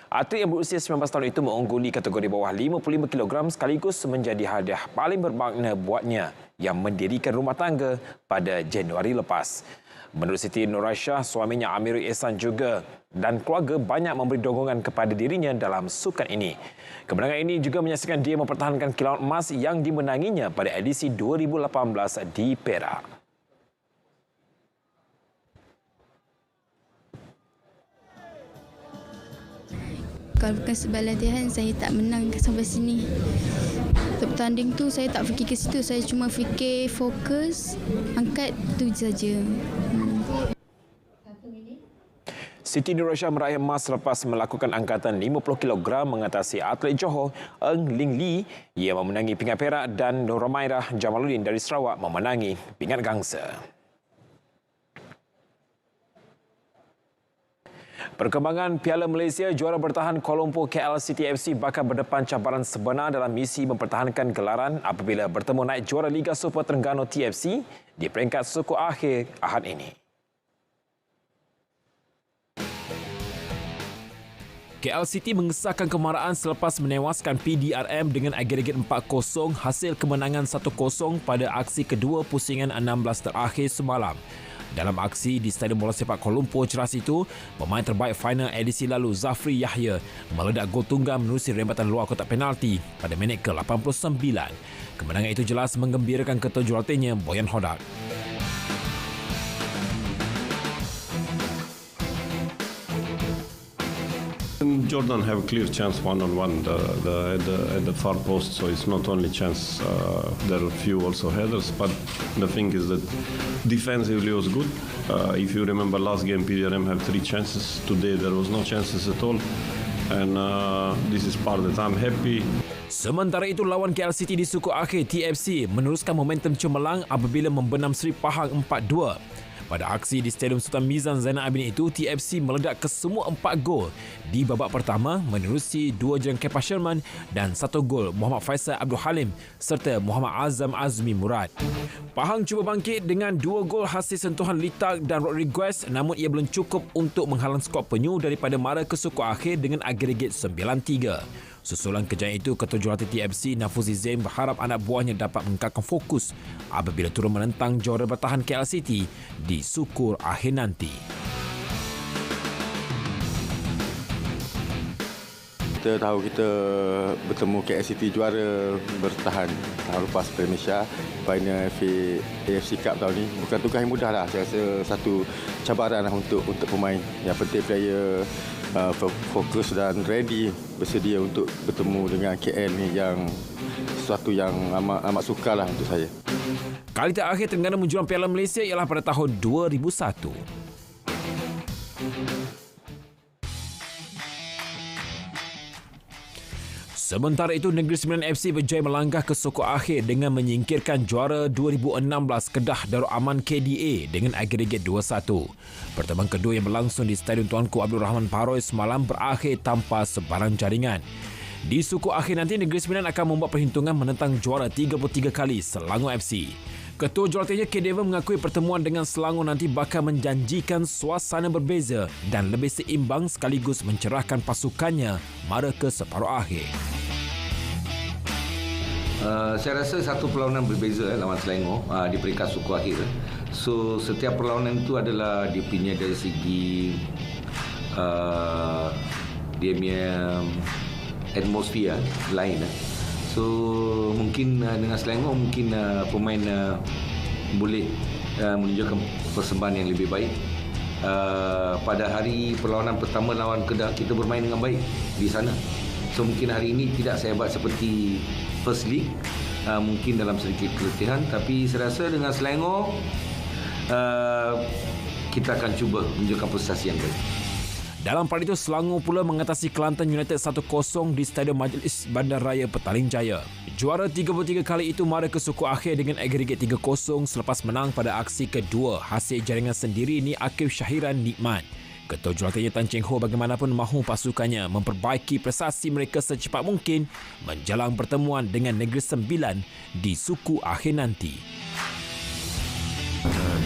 Atlet yang berusia 19 tahun itu mengungguli kategori bawah 55 kg sekaligus menjadi hadiah paling bermakna buatnya yang mendirikan rumah tangga pada Januari lepas. Menurut Siti Nurashah, suaminya Amirul Ihsan juga dan keluarga banyak memberi dokongan kepada dirinya dalam sukan ini. Kemenangan ini juga menyaksikan dia mempertahankan kilauan emas yang dimenanginya pada edisi 2018 di Perak. Kalau bukan sebab latihan, saya tak menang sampai sini. Untuk bertanding tu, saya tak fikir ke situ. Saya cuma fikir fokus, angkat tu saja. Siti Nurashah meraih emas selepas melakukan angkatan 50 kg mengatasi atlet Johor Eng Ling Lee yang memenangi pingat perak dan Noramairah Jamaluddin dari Sarawak memenangi pingat gangsa. Perkembangan Piala Malaysia, juara bertahan Kuala Lumpur KL City FC bakal berdepan cabaran sebenar dalam misi mempertahankan gelaran apabila bertemu naik juara Liga Super Terengganu TFC di peringkat suku akhir Ahad ini. KL City mengesahkan kemarahan selepas menewaskan PDRM dengan agregat 4-0 hasil kemenangan 1-0 pada aksi kedua pusingan 16 terakhir semalam. Dalam aksi di Stadium Bola Sepak Kuala Lumpur Ceras itu, pemain terbaik final edisi lalu Zafri Yahya meledak gol tunggal menerusi rembatan luar kotak penalti pada minit ke-89. Kemenangan itu jelas menggembirakan ketua jurulatihnya Boyan Hodak. Jordan have a clear chance one-on-one at the far post, so it's not only chance. There are few also headers, but the thing is that defensively was good. If you remember last game, PDRM have 3 chances. Today there was no chances at all, and this is part that I'm happy. Sementara itu, lawan KL City di suku akhir TFC meneruskan momentum cemerlang apabila membenam Seri Pahang 4-2. Pada aksi di Stadium Sultan Mizan Zainal Abidin itu, TFC meledak ke semua 4 gol di babak pertama menerusi 2 jang Kepa Sherman dan 1 gol Muhammad Faisal Abdul Halim serta Muhammad Azam Azmi Murad. Pahang cuba bangkit dengan 2 gol hasil sentuhan Litak dan Rodriguez, namun ia belum cukup untuk menghalang skor penyu daripada mara ke suku akhir dengan agregat 9-3. Susulan kejayaan itu, ketua jurulatih TFC Nafuzi Zain berharap anak buahnya dapat mengekalkan fokus apabila turun menentang juara bertahan KL City di sukur akhir nanti. Kita tahu kita bertemu KL City juara bertahan tahun lepas Malaysia, final AFC Cup tahun ini. Bukan tugas yang mudah lah. Saya rasa satu cabaran lah untuk pemain. Yang penting player fokus dan ready, bersedia untuk bertemu dengan KL ni, yang sesuatu yang amat sukar lah untuk saya. Kali terakhir Terengganu menjulang Piala Malaysia ialah pada tahun 2001. Sementara itu, Negeri Sembilan FC berjaya melangkah ke suku akhir dengan menyingkirkan juara 2016 Kedah Darul Aman KDA dengan agregat 2-1. Pertemuan kedua yang berlangsung di Stadium Tuanku Abdul Rahman Paroi semalam berakhir tanpa sebarang jaringan. Di suku akhir nanti, Negeri Sembilan akan membuat perhitungan menentang juara 33 kali Selangor FC. Ketua jurulatihnya K. Devon mengakui pertemuan dengan Selangor nanti bakal menjanjikan suasana berbeza dan lebih seimbang sekaligus mencerahkan pasukannya mara ke separuh akhir. Saya rasa satu perlawanan berbeza lawan Selangor di peringkat suku akhir. So setiap perlawanan itu adalah dia punya dari segi dia punya atmosfer lain. So mungkin dengan Selangor mungkin pemain boleh menunjukkan persembahan yang lebih baik. Pada hari perlawanan pertama lawan Kedah, kita bermain dengan baik di sana. So mungkin hari ini tidak sehebat seperti First League, mungkin dalam sedikit keletihan, tapi saya rasa dengan Selangor kita akan cuba menunjukkan prestasi yang baik. Dalam pada itu, Selangor pula mengatasi Kelantan United 1-0 di Stadium Majlis Bandaraya Petaling Jaya. Juara 33 kali itu mara ke suku akhir dengan agregat 3-0 selepas menang pada aksi kedua hasil jaringan sendiri ni Akif Syahiran Nikmat. Ketua jurulatihnya Tan Cheng Ho bagaimanapun mahu pasukannya memperbaiki prestasi mereka secepat mungkin menjelang pertemuan dengan Negeri Sembilan di suku akhir nanti.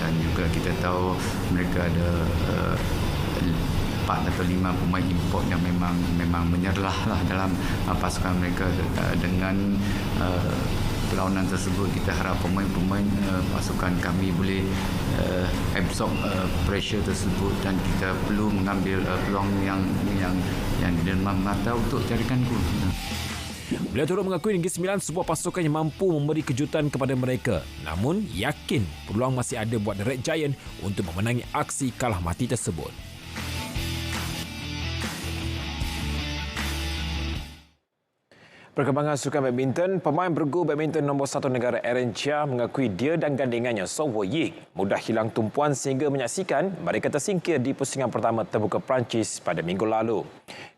Dan juga kita tahu mereka ada 4 atau 5 pemain import yang memang menyerlah lah dalam pasukan mereka. Dengan perlawanan tersebut, kita harap pemain-pemain pasukan kami boleh absorb pressure tersebut dan kita perlu mengambil peluang yang di dalam mata untuk carikan gol. Beliau turut mengakui Negeri Sembilan sebuah pasukan yang mampu memberi kejutan kepada mereka, namun yakin peluang masih ada buat The Red Giant untuk memenangi aksi kalah mati tersebut. Perkembangan sukan badminton, pemain bergu badminton nombor 1 negara Aaron Chia mengakui dia dan gandingannya Song Woo-yik mudah hilang tumpuan sehingga menyaksikan mereka tersingkir di pusingan pertama terbuka Perancis pada minggu lalu.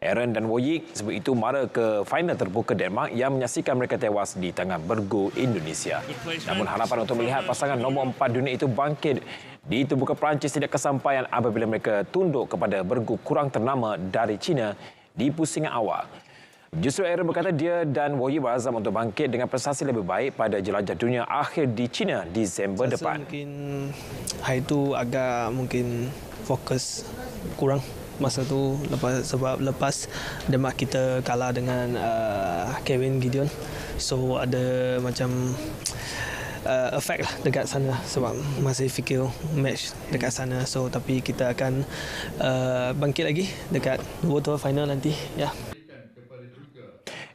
Aaron dan Woo-yik sebab itu mara ke final terbuka Denmark yang menyaksikan mereka tewas di tangan bergu Indonesia. Namun harapan untuk melihat pasangan nombor 4 dunia itu bangkit di terbuka Perancis tidak kesampaian apabila mereka tunduk kepada bergu kurang ternama dari China di pusingan awal. Justru Aaron berkata dia dan Woo-yik berazam untuk bangkit dengan prestasi lebih baik pada jelajah dunia akhir di China Disember depan. Mungkin hari itu agak mungkin fokus kurang masa tu sebab lepas Denmark kita kalah dengan Kevin Gideon. So ada macam efek lah dekat sana sebab masih fikir match dekat sana. So tapi kita akan bangkit lagi dekat World Tour final nanti. Ya.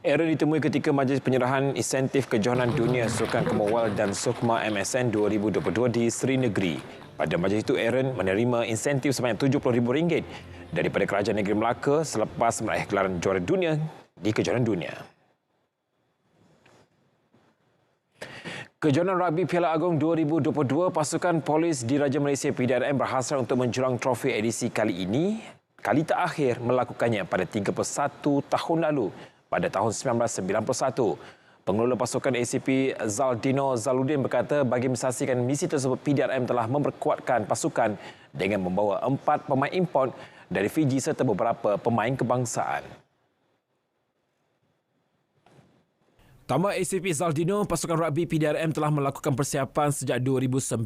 Aaron ditemui ketika majlis penyerahan insentif kejohanan dunia Sukan Commonwealth dan SUKMA MSN 2022 di Sri Negeri. Pada majlis itu, Aaron menerima insentif sebanyak RM70,000 daripada Kerajaan Negeri Melaka selepas meraih gelaran juara dunia di kejohanan dunia. Kejohanan Rugby Piala Agong 2022, pasukan polis Diraja Malaysia PDRM berhasrat untuk menjulang trofi edisi kali ini. Kali terakhir melakukannya pada 31 tahun lalu. Pada tahun 1991, pengelola pasukan ACP Zaldino Zaludin berkata bagi mensaksikan misi tersebut, PDRM telah memperkuatkan pasukan dengan membawa 4 pemain import dari Fiji serta beberapa pemain kebangsaan. Tambah ACP Zaldino, pasukan rugby PDRM telah melakukan persiapan sejak 2019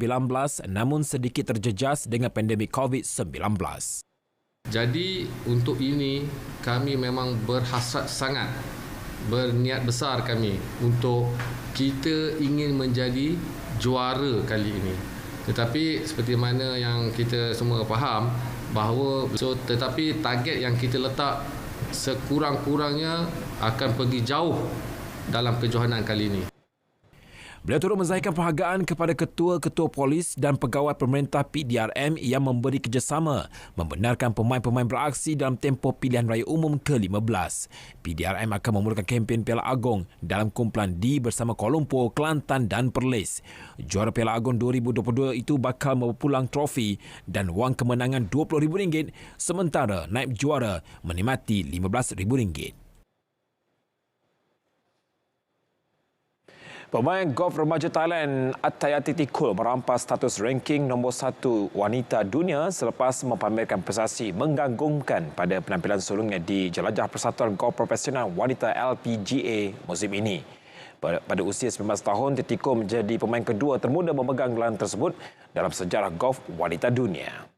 namun sedikit terjejas dengan pandemik COVID-19. Jadi untuk ini kami memang berhasrat sangat, berniat besar kami untuk kita ingin menjadi juara kali ini. Tetapi seperti mana yang kita semua faham bahawa tetapi target yang kita letak sekurang-kurangnya akan pergi jauh dalam kejohanan kali ini. Beliau turut menzahirkan penghargaan kepada ketua-ketua polis dan pegawai pemerintah PDRM yang memberi kerjasama membenarkan pemain-pemain beraksi dalam tempoh pilihan raya umum ke-15. PDRM akan memulakan kempen Piala Agong dalam kumpulan D bersama Kuala Lumpur, Kelantan dan Perlis. Juara Piala Agong 2022 itu bakal membawa pulang trofi dan wang kemenangan RM20,000 sementara naib juara menikmati RM15,000. Pemain golf remaja Thailand Attayati Tikul merampas status ranking nombor 1 wanita dunia selepas mempamerkan prestasi mengganggukan pada penampilan sulungnya di Jelajah Persatuan Golf Profesional Wanita LPGA musim ini. Pada usia 19 tahun, Tikul menjadi pemain kedua termuda memegang gelaran tersebut dalam sejarah golf wanita dunia.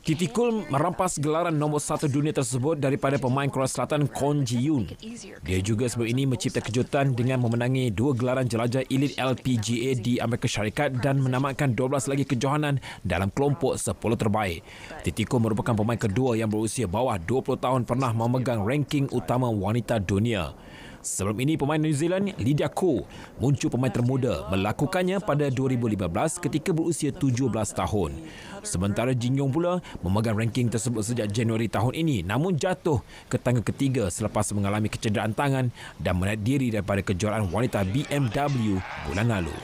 Titikul merampas gelaran nombor 1 dunia tersebut daripada pemain Korea Selatan Kwon Ji-yoon. Dia juga sebab ini mencipta kejutan dengan memenangi 2 gelaran jelajah elit LPGA di Amerika Syarikat dan menamatkan 12 lagi kejohanan dalam kelompok 10 terbaik. Titikul merupakan pemain kedua yang berusia bawah 20 tahun pernah memegang ranking utama wanita dunia. Sebelum ini, pemain New Zealand Lydia Ko, muncul pemain termuda, melakukannya pada 2015 ketika berusia 17 tahun. Sementara Jin Yong pula memegang ranking tersebut sejak Januari tahun ini namun jatuh ke tangga ketiga selepas mengalami kecederaan tangan dan menarik diri daripada kejuaraan wanita BMW bulan lalu.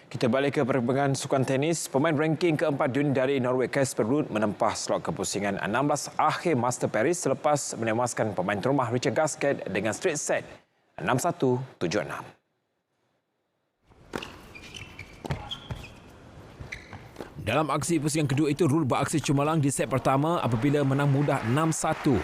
Kita balik ke perkembangan sukan tenis. Pemain ranking keempat dunia dari Norway Casper Ruud menempah slot ke pusingan 16 akhir Master Paris selepas menewaskan pemain rumah Richard Gasquet dengan straight set 6-1, 7-6. Dalam aksi pusingan kedua itu, Ruud beraksi cemerlang di set pertama apabila menang mudah 6-1.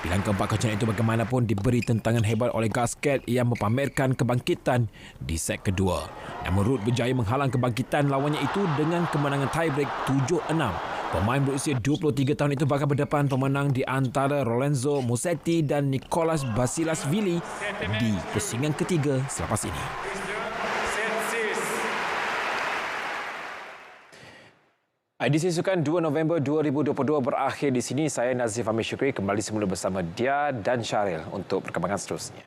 Pilihan keempat kejohanan itu bagaimanapun diberi tentangan hebat oleh Gasquet yang mempamerkan kebangkitan di set kedua. Namun Ruud berjaya menghalang kebangkitan lawannya itu dengan kemenangan tiebreak 7-6. Pemain berusia 23 tahun itu bakal berdepan pemenang di antara Lorenzo Musetti dan Nicolas Basilashvili di pusingan ketiga selepas ini. Edisi Sukan 2 November 2022 berakhir di sini. Saya Nazif Ahmad Syukri kembali semula bersama Dia dan Syaril untuk perkembangan seterusnya.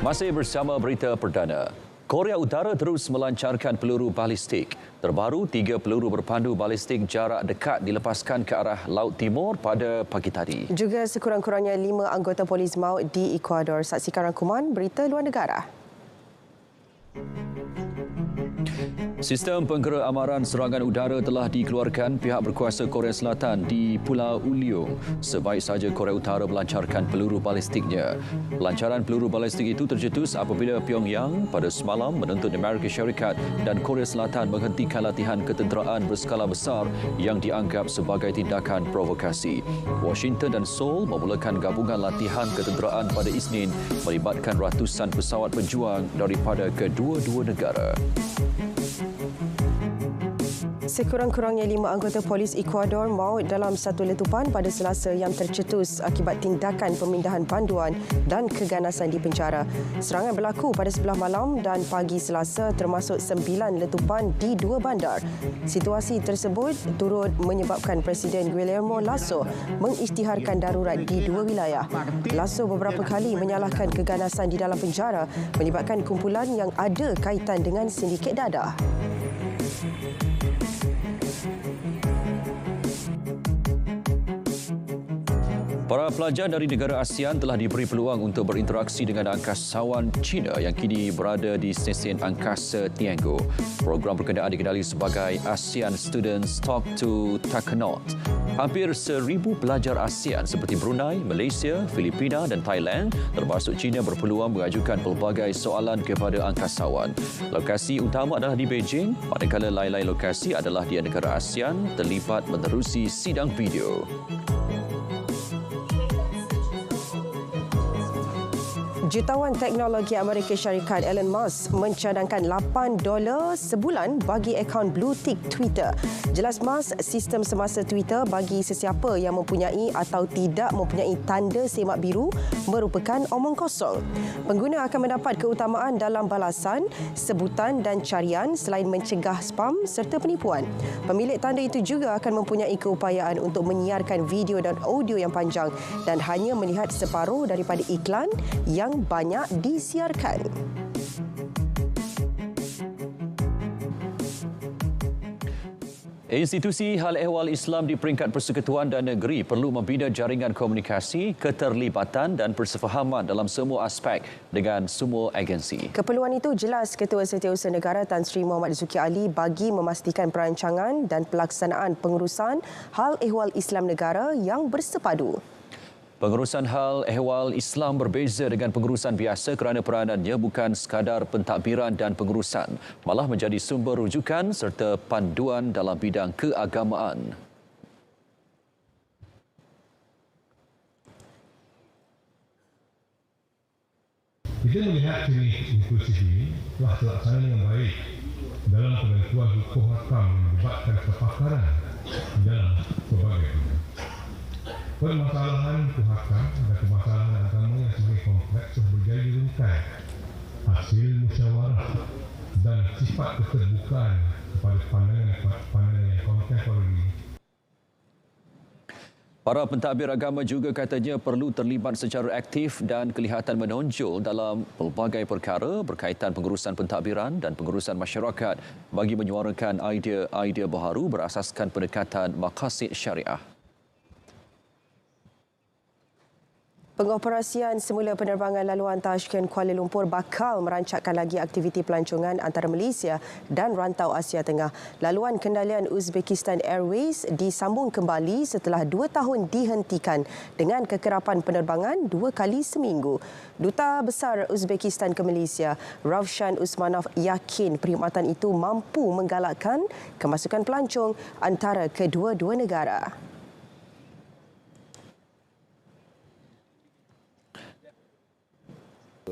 Masih bersama berita perdana. Korea Utara terus melancarkan peluru balistik. Terbaru, 3 peluru berpandu balistik jarak dekat dilepaskan ke arah Laut Timur pada pagi tadi. Juga sekurang-kurangnya 5 anggota polis maut di Ecuador. Saksikan rangkuman berita luar negara. Sistem penggera amaran serangan udara telah dikeluarkan pihak berkuasa Korea Selatan di Pulau Uliung. Sebaik saja Korea Utara melancarkan peluru balistiknya. Pelancaran peluru balistik itu tercetus apabila Pyongyang pada semalam menuntut Amerika Syarikat dan Korea Selatan menghentikan latihan ketenteraan berskala besar yang dianggap sebagai tindakan provokasi. Washington dan Seoul memulakan gabungan latihan ketenteraan pada Isnin melibatkan ratusan pesawat pejuang daripada kedua-dua negara. Sekurang-kurangnya 5 anggota polis Ecuador maut dalam satu letupan pada Selasa yang tercetus akibat tindakan pemindahan panduan dan keganasan di penjara. Serangan berlaku pada sebelah malam dan pagi Selasa termasuk 9 letupan di 2 bandar. Situasi tersebut turut menyebabkan Presiden Guillermo Lasso mengisytiharkan darurat di 2 wilayah. Lasso beberapa kali menyalahkan keganasan di dalam penjara melibatkan kumpulan yang ada kaitan dengan sindiket dadah. Para pelajar dari negara ASEAN telah diberi peluang untuk berinteraksi dengan angkasawan China yang kini berada di stesen angkasa Tiango. Program berkenaan dikenali sebagai ASEAN Students Talk to Takenaut. Hampir 1,000 pelajar ASEAN seperti Brunei, Malaysia, Filipina dan Thailand termasuk China berpeluang mengajukan pelbagai soalan kepada angkasawan. Lokasi utama adalah di Beijing, manakala lain-lain lokasi adalah di negara ASEAN terlibat menerusi sidang video. Jutawan teknologi Amerika Syarikat Elon Musk mencadangkan $8 sebulan bagi akaun Blue Tick Twitter. Jelas Musk, sistem semasa Twitter bagi sesiapa yang mempunyai atau tidak mempunyai tanda semak biru merupakan omong kosong. Pengguna akan mendapat keutamaan dalam balasan, sebutan dan carian selain mencegah spam serta penipuan. Pemilik tanda itu juga akan mempunyai keupayaan untuk menyiarkan video dan audio yang panjang dan hanya melihat separuh daripada iklan yang banyak disiarkan. Institusi Hal Ehwal Islam di peringkat Persekutuan dan Negeri perlu membina jaringan komunikasi, keterlibatan dan persefahaman dalam semua aspek dengan semua agensi. Keperluan itu jelas Ketua Setiausaha Negara Tan Sri Muhammad Zuki Ali bagi memastikan perancangan dan pelaksanaan pengurusan Hal Ehwal Islam negara yang bersepadu. Pengurusan Hal Ehwal Islam berbeza dengan pengurusan biasa kerana peranannya bukan sekadar pentadbiran dan pengurusan, malah menjadi sumber rujukan serta panduan dalam bidang keagamaan. Kita melihat jenis inklusif ini telah terlaksana dengan baik dalam penentuan hukum hakam yang melibatkan kepakaran dalam berbagai bidang. Permasalahan hakam dan permasalahan agama yang semakin kompleks telah berjaya dirungkai hasil musyawarah dan sifat keterbukaan kepada pandangan yang kontemporer. Para pentadbir agama juga katanya perlu terlibat secara aktif dan kelihatan menonjol dalam pelbagai perkara berkaitan pengurusan pentadbiran dan pengurusan masyarakat bagi menyuarakan idea-idea baharu berasaskan pendekatan maqasid syariah. Pengoperasian semula penerbangan laluan Tashkent Kuala Lumpur bakal merancakkan lagi aktiviti pelancongan antara Malaysia dan rantau Asia Tengah. Laluan kendalian Uzbekistan Airways disambung kembali setelah 2 tahun dihentikan dengan kekerapan penerbangan 2 kali seminggu. Duta Besar Uzbekistan ke Malaysia, Ravshan Usmanov yakin perkhidmatan itu mampu menggalakkan kemasukan pelancong antara kedua-dua negara.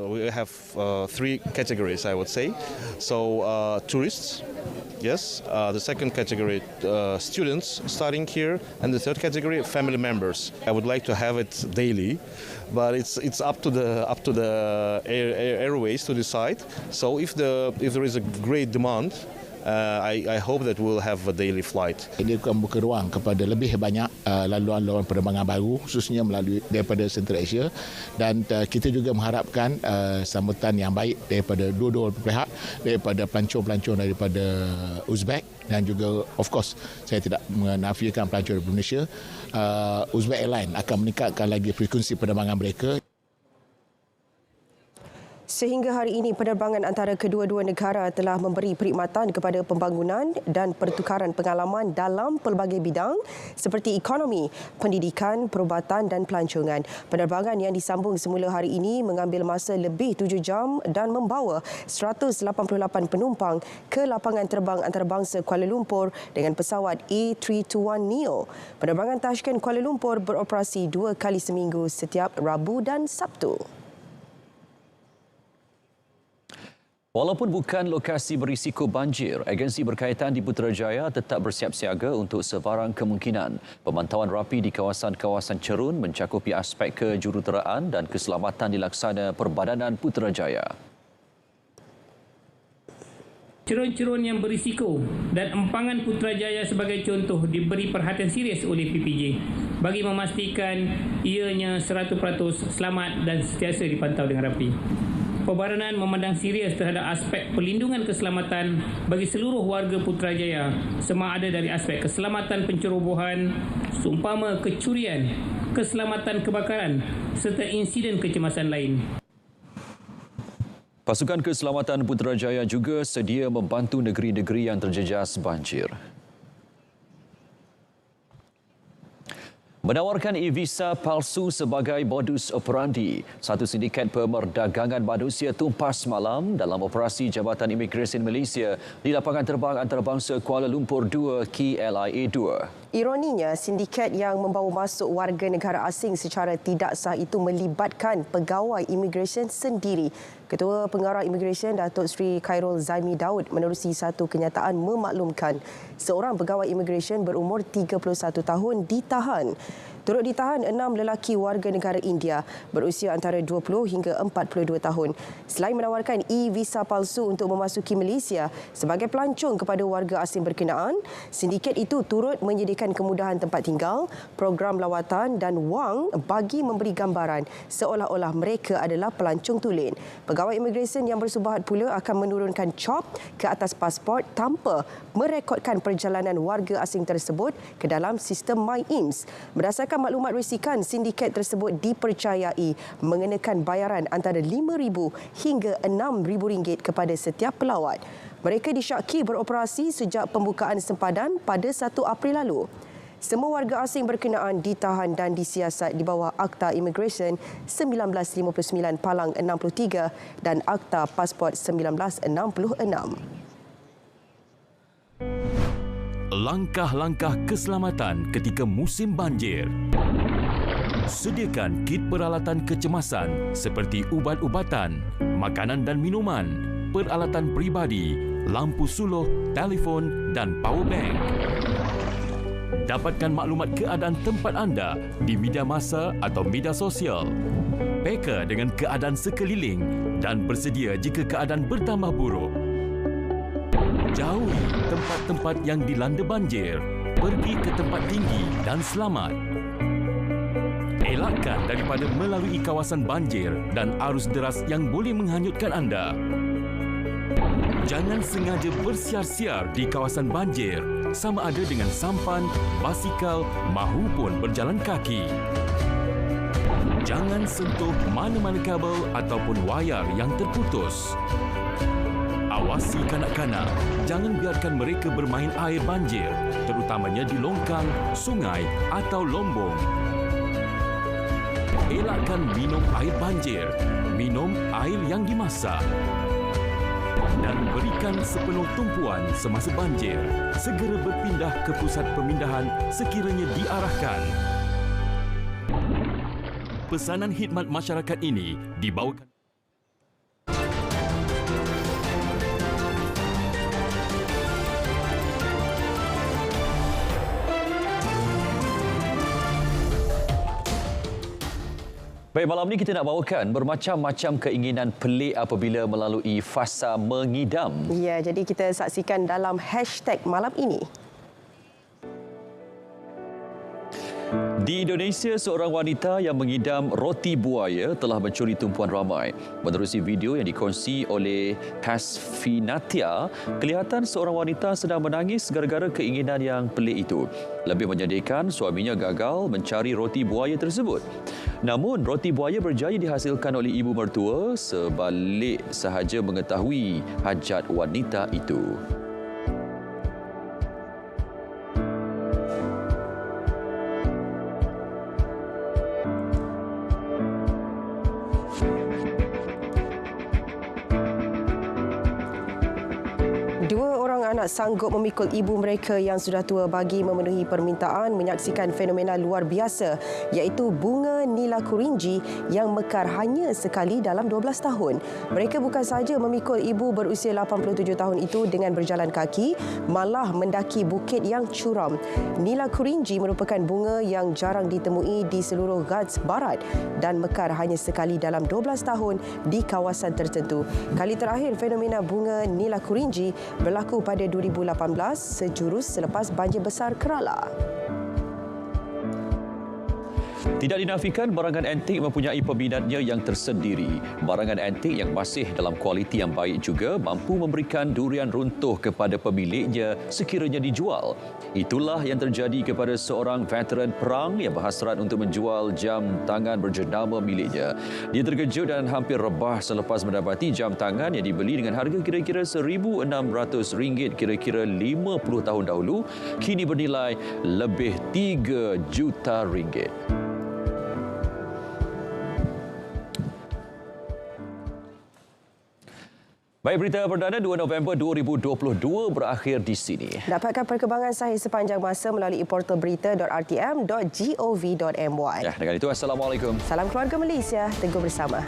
We have 3 categories, I would say. So tourists, yes. The second category, students starting here, and the third category, family members. I would like to have it daily, but it's up to the airways to decide. So if there is a great demand, I hope that we'll have a daily flight. Ini akan membuka ruang kepada lebih banyak laluan-laluan penerbangan baru, khususnya melalui daripada Central Asia, dan kita juga mengharapkan sambutan yang baik daripada dua-dua pihak, daripada pelancong-pelancong daripada Uzbek dan juga of course saya tidak menafikan pelancong dari Indonesia. Uzbek Airlines akan meningkatkan lagi frekuensi penerbangan mereka. Sehingga hari ini, penerbangan antara kedua-dua negara telah memberi perkhidmatan kepada pembangunan dan pertukaran pengalaman dalam pelbagai bidang seperti ekonomi, pendidikan, perubatan dan pelancongan. Penerbangan yang disambung semula hari ini mengambil masa lebih 7 jam dan membawa 188 penumpang ke lapangan terbang antarabangsa Kuala Lumpur dengan pesawat A321neo. Penerbangan Tashkent Kuala Lumpur beroperasi 2 kali seminggu setiap Rabu dan Sabtu. Walaupun bukan lokasi berisiko banjir, agensi berkaitan di Putrajaya tetap bersiap siaga untuk sebarang kemungkinan. Pemantauan rapi di kawasan-kawasan cerun mencakupi aspek kejuruteraan dan keselamatan dilaksana Perbadanan Putrajaya. Cerun-cerun yang berisiko dan empangan Putrajaya sebagai contoh diberi perhatian serius oleh PPJ bagi memastikan ianya 100% selamat dan sentiasa dipantau dengan rapi. Perbadanan memandang serius terhadap aspek perlindungan keselamatan bagi seluruh warga Putrajaya, sama ada dari aspek keselamatan pencerobohan, seumpama kecurian, keselamatan kebakaran serta insiden kecemasan lain. Pasukan Keselamatan Putrajaya juga sedia membantu negeri-negeri yang terjejas banjir. Menawarkan e-visa palsu sebagai modus operandi, satu sindiket pemerdagangan manusia tumpas malam dalam operasi Jabatan Imigresen Malaysia di lapangan terbang antarabangsa Kuala Lumpur 2 KLIA 2. Ironinya, sindiket yang membawa masuk warga negara asing secara tidak sah itu melibatkan pegawai imigresen sendiri. Ketua Pengarah Imigresen Datuk Seri Khairul Zaimi Daud menerusi satu kenyataan memaklumkan seorang pegawai imigresen berumur 31 tahun ditahan. Turut ditahan 6 lelaki warga negara India berusia antara 20 hingga 42 tahun. Selain menawarkan e-visa palsu untuk memasuki Malaysia sebagai pelancong kepada warga asing berkenaan, sindiket itu turut menyediakan kemudahan tempat tinggal, program lawatan dan wang bagi memberi gambaran seolah-olah mereka adalah pelancong tulen. Pegawai imigresen yang bersubahat pula akan menurunkan cop ke atas pasport tanpa merekodkan perjalanan warga asing tersebut ke dalam sistem MyIMS. Berdasarkan maklumat risikan, sindiket tersebut dipercayai mengenakan bayaran antara RM5,000 hingga RM6,000 kepada setiap pelawat. Mereka disyaki beroperasi sejak pembukaan sempadan pada 1 April lalu. Semua warga asing berkenaan ditahan dan disiasat di bawah Akta Imigresen 1959 Palang 63 dan Akta Pasport 1966. Langkah-langkah keselamatan ketika musim banjir. Sediakan kit peralatan kecemasan seperti ubat-ubatan, makanan dan minuman, peralatan peribadi, lampu suluh, telefon dan power bank. Dapatkan maklumat keadaan tempat anda di media massa atau media sosial. Peka dengan keadaan sekeliling dan bersedia jika keadaan bertambah buruk. Jauhi tempat-tempat yang dilanda banjir. Pergi ke tempat tinggi dan selamat. Elakkan daripada melalui kawasan banjir dan arus deras yang boleh menghanyutkan anda. Jangan sengaja bersiar-siar di kawasan banjir, sama ada dengan sampan, basikal mahupun berjalan kaki. Jangan sentuh mana-mana kabel ataupun wayar yang terputus. Awasi kanak-kanak, jangan biarkan mereka bermain air banjir, terutamanya di longkang, sungai atau lombong. Elakkan minum air banjir, minum air yang dimasak. Dan berikan sepenuh tumpuan semasa banjir. Segera berpindah ke pusat pemindahan sekiranya diarahkan. Pesanan khidmat masyarakat ini dibawakan Baik, malam ni kita nak bawakan bermacam-macam keinginan pelik apabila melalui fasa mengidam. Ya, jadi kita saksikan dalam hashtag malam ini. Di Indonesia, seorang wanita yang mengidam roti buaya telah mencuri tumpuan ramai. Menerusi video yang dikongsi oleh Hasfinatia, kelihatan seorang wanita sedang menangis gara-gara keinginan yang pelik itu. Lebih menyedihkan, suaminya gagal mencari roti buaya tersebut. Namun, roti buaya berjaya dihasilkan oleh ibu mertua sebalik sahaja mengetahui hajat wanita itu. Dua orang anak sanggup memikul ibu mereka yang sudah tua bagi memenuhi permintaan menyaksikan fenomena luar biasa iaitu bunga nila kurinji yang mekar hanya sekali dalam 12 tahun. Mereka bukan sahaja memikul ibu berusia 87 tahun itu dengan berjalan kaki, malah mendaki bukit yang curam. Nila kurinji merupakan bunga yang jarang ditemui di seluruh Ghats Barat dan mekar hanya sekali dalam 12 tahun di kawasan tertentu. Kali terakhir fenomena bunga nila kurinji berlaku pada 2018 sejurus selepas banjir besar Kerala. Tidak dinafikan barangan antik mempunyai peminatnya yang tersendiri. Barangan antik yang masih dalam kualiti yang baik juga mampu memberikan durian runtuh kepada pemiliknya sekiranya dijual. Itulah yang terjadi kepada seorang veteran perang yang berhasrat untuk menjual jam tangan berjenama miliknya. Dia terkejut dan hampir rebah selepas mendapati jam tangan yang dibeli dengan harga kira-kira RM1,600 kira-kira 50 tahun dahulu kini bernilai lebih RM3 juta. Baik, berita perdana 2 November 2022 berakhir di sini. Dapatkan perkembangan sahih sepanjang masa melalui portal berita.rtm.gov.my. Ya, dengan itu, Assalamualaikum. Salam keluarga Malaysia, teguh bersama.